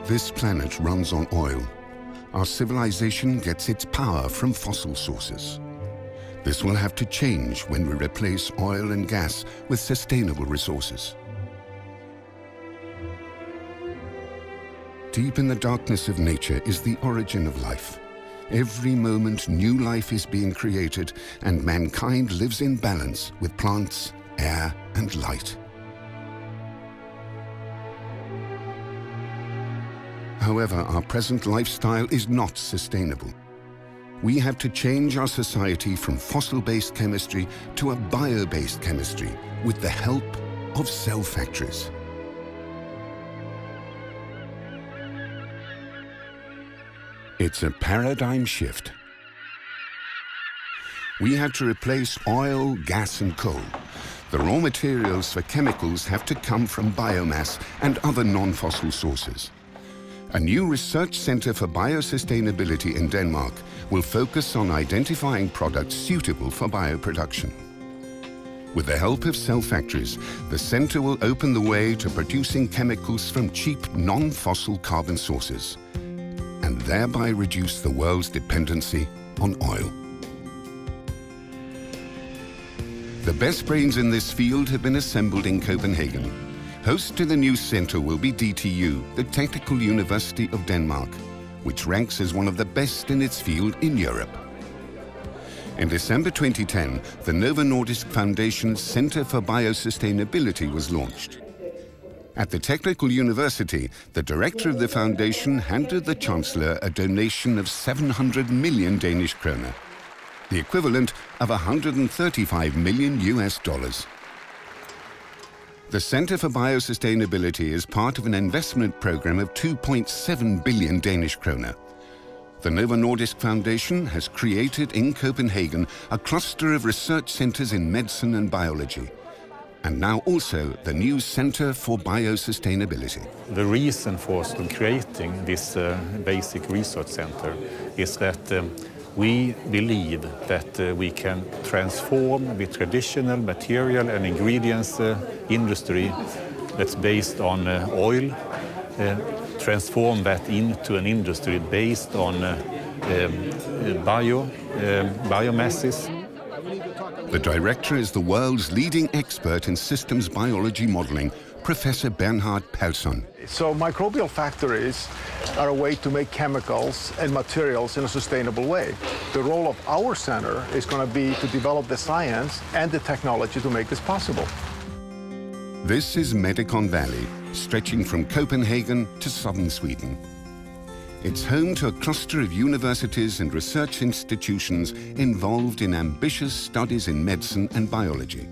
This planet runs on oil. Our civilization gets its power from fossil sources. This will have to change when we replace oil and gas with sustainable resources. Deep in the darkness of nature is the origin of life. Every moment, new life is being created, and mankind lives in balance with plants, air, and light. However, our present lifestyle is not sustainable. We have to change our society from fossil-based chemistry to a bio-based chemistry with the help of cell factories. It's a paradigm shift. We have to replace oil, gas, and coal. The raw materials for chemicals have to come from biomass and other non-fossil sources. A new research center for biosustainability in Denmark will focus on identifying products suitable for bioproduction. With the help of cell factories, the center will open the way to producing chemicals from cheap non-fossil carbon sources, and thereby reduce the world's dependency on oil. The best brains in this field have been assembled in Copenhagen. Host to the new center will be DTU, the Technical University of Denmark, which ranks as one of the best in its field in Europe. In December 2010, the Novo Nordisk Foundation's Center for Biosustainability was launched. At the Technical University, the director of the foundation handed the chancellor a donation of 700 million Danish kroner, the equivalent of $135 million US. The Center for Biosustainability is part of an investment program of 2.7 billion Danish kroner. The Novo Nordisk Foundation has created in Copenhagen a cluster of research centers in medicine and biology, and now also the new Center for Biosustainability. The reason for creating this basic research center is that we believe that we can transform the traditional material and ingredients industry that's based on oil, transform that into an industry based on biomasses. The director is the world's leading expert in systems biology modeling, Professor Bernhard Palsson. So microbial factories are a way to make chemicals and materials in a sustainable way. The role of our center is going to be to develop the science and the technology to make this possible. This is Medicon Valley, stretching from Copenhagen to southern Sweden. It's home to a cluster of universities and research institutions involved in ambitious studies in medicine and biology.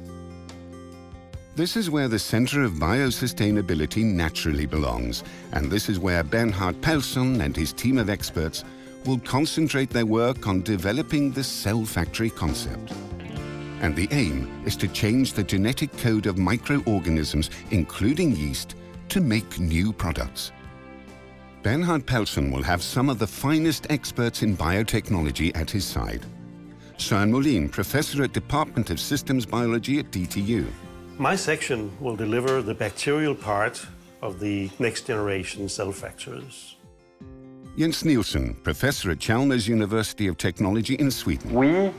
This is where the Center of Biosustainability naturally belongs, and this is where Bernhard Palsson and his team of experts will concentrate their work on developing the cell factory concept. And the aim is to change the genetic code of microorganisms, including yeast, to make new products. Bernhard Palsson will have some of the finest experts in biotechnology at his side. Søren Molin, professor at Department of Systems Biology at DTU. My section will deliver the bacterial part of the next generation cell factories. Jens Nielsen, professor at Chalmers University of Technology in Sweden. We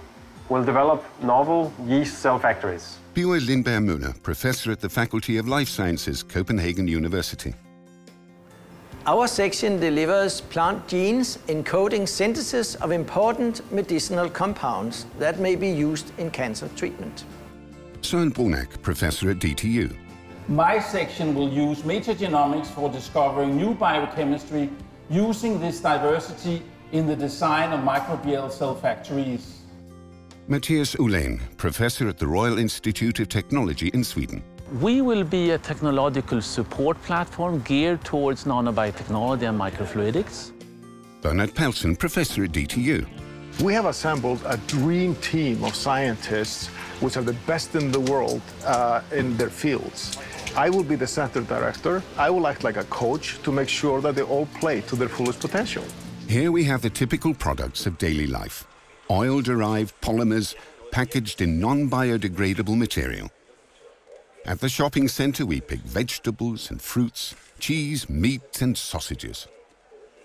will develop novel yeast cell factories. Birger Møller, professor at the Faculty of Life Sciences, Copenhagen University. Our section delivers plant genes encoding synthesis of important medicinal compounds that may be used in cancer treatment. Søren, Brunak, professor at DTU. My section will use metagenomics for discovering new biochemistry using this diversity in the design of microbial cell factories. Mathias, Uhlen, professor at the Royal Institute of Technology in Sweden. We will be a technological support platform geared towards nanobiotechnology and microfluidics. Bernhard Palsson, professor at DTU. We have assembled a dream team of scientists which are the best in the world in their fields. I will be the center director. I will act like a coach to make sure that they all play to their fullest potential. Here we have the typical products of daily life. Oil-derived polymers packaged in non-biodegradable material. At the shopping centre, we pick vegetables and fruits, cheese, meat and sausages.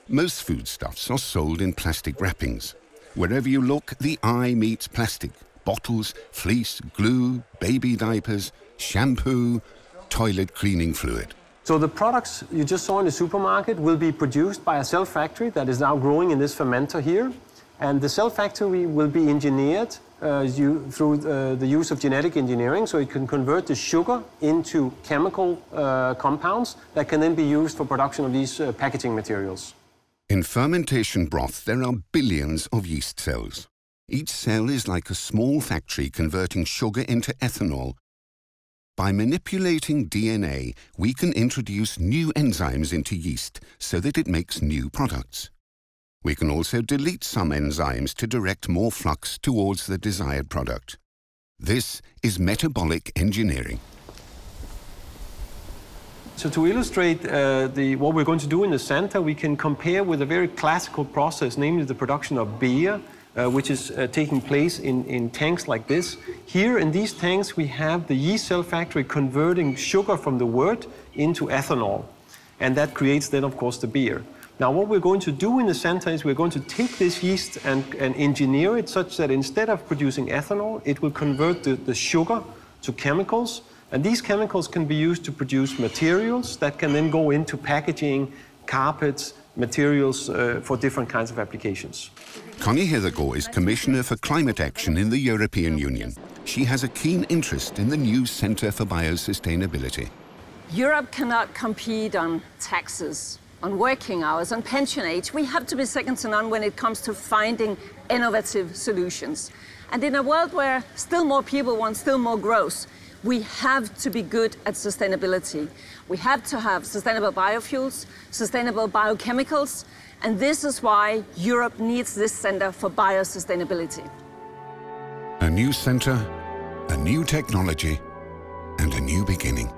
Most foodstuffs are sold in plastic wrappings. Wherever you look, the eye meets plastic. Bottles, fleece, glue, baby diapers, shampoo, toilet cleaning fluid. So the products you just saw in the supermarket will be produced by a cell factory that is now growing in this fermenter here. And the cell factory will be engineered through the use of genetic engineering, so it can convert the sugar into chemical compounds that can then be used for production of these packaging materials. In fermentation broth, there are billions of yeast cells. Each cell is like a small factory converting sugar into ethanol. By manipulating DNA, we can introduce new enzymes into yeast so that it makes new products. We can also delete some enzymes to direct more flux towards the desired product. This is metabolic engineering. So to illustrate what we're going to do in the center, we can compare with a very classical process, namely the production of beer, which is taking place in tanks like this. Here in these tanks, we have the yeast cell factory converting sugar from the wort into ethanol. And that creates then, of course, the beer. Now, what we're going to do in the center is we're going to take this yeast and engineer it such that instead of producing ethanol, it will convert the sugar to chemicals. And these chemicals can be used to produce materials that can then go into packaging, carpets, materials for different kinds of applications. Connie Hedegaard is Commissioner for Climate Action in the European Union. She has a keen interest in the new Centre for Biosustainability. Europe cannot compete on taxes, on working hours, on pension age. We have to be second to none when it comes to finding innovative solutions. And in a world where still more people want still more growth, we have to be good at sustainability. We have to have sustainable biofuels, sustainable biochemicals, and this is why Europe needs this Centre for Biosustainability. A new centre, a new technology, and a new beginning.